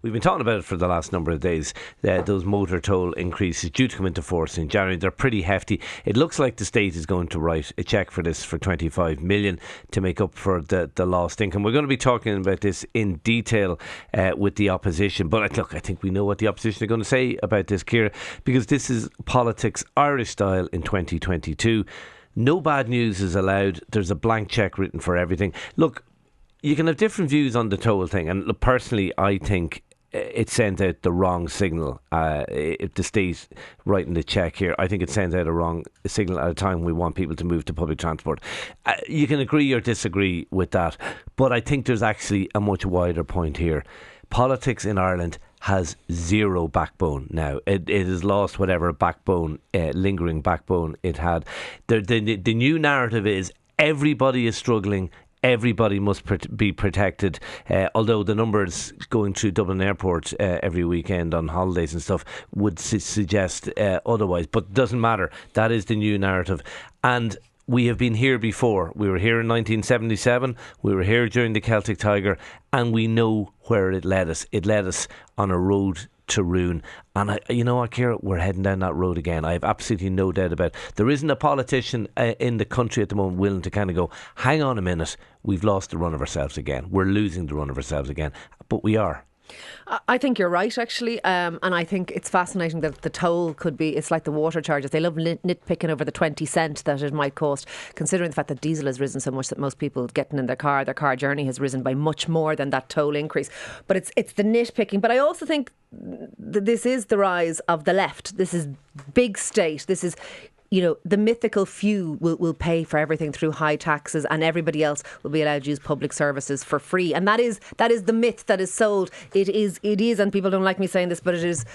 We've been talking about it for the last number of days. Those motor toll increases due to come into force in January. They're pretty hefty. It looks like the state is going to write a cheque for this for 25 million to make up for the lost income. We're going to be talking about this in detail with the opposition. But look, I think we know what the opposition are going to say about this, Ciara, because this is politics Irish style in 2022. No bad news is allowed. There's a blank cheque written for everything. Look, you can have different views on the toll thing, and look, personally I think it sends out the wrong signal. If the state writing the cheque here, I think it sends out a wrong signal at a time we want people to move to public transport. You can agree or disagree with that, but I think there's actually a much wider point here. Politics in Ireland has zero backbone now. It has lost whatever backbone, lingering backbone it had. The new narrative is everybody is struggling. Everybody must be protected, although the numbers going through Dublin Airport every weekend on holidays and stuff would suggest otherwise. But it doesn't matter. That is the new narrative. And we have been here before. We were here in 1977. We were here during the Celtic Tiger. And we know where it led us. It led us on a road to ruin. And you know what, Ciara, we're heading down that road again. I have absolutely no doubt about it. There isn't a politician in the country at the moment willing to kind of go, hang on a minute, we've lost the run of ourselves again. We're losing the run of ourselves again. But we are. I think you're right, actually, and I think it's fascinating that the toll could be, it's like the water charges. They love nitpicking over the 20 cent that it might cost, considering the fact that diesel has risen so much that most people getting in their car journey has risen by much more than that toll increase. But it's the nitpicking. But I also think this is the rise of the left. This is big state. This is, you know, the mythical few will pay for everything through high taxes, and everybody else will be allowed to use public services for free. And that is the myth that is sold. It is, and people don't like me saying this, but it is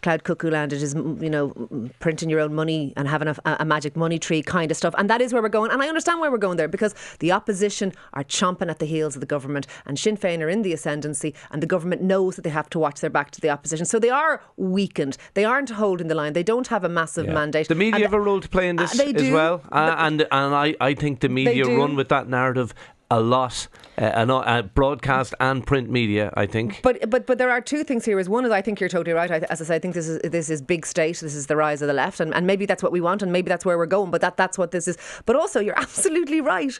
cloud cuckoo land. It is, you know, printing your own money and having a magic money tree kind of stuff. And that is where we're going. And I understand why we're going there, because the opposition are chomping at the heels of the government, and Sinn Féin are in the ascendancy, and the government knows that they have to watch their back to the opposition. So they are weakened. They aren't holding the line. They don't have a massive mandate. The media have a role to play in this as well. And I think the media run with that narrative a lot, broadcast and print media, I think. But there are two things here. One is, I think you're totally right. As I say, I think this is big state. This is the rise of the left, and maybe that's what we want, and maybe that's where we're going. But that's what this is. But also, you're absolutely right.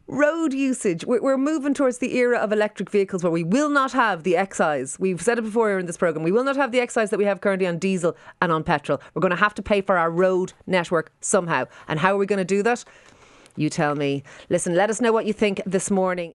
Road usage. We're moving towards the era of electric vehicles where we will not have the excise. We've said it before here in this programme. We will not have the excise that we have currently on diesel and on petrol. We're going to have to pay for our road network somehow. And how are we going to do that? You tell me. Listen, let us know what you think this morning.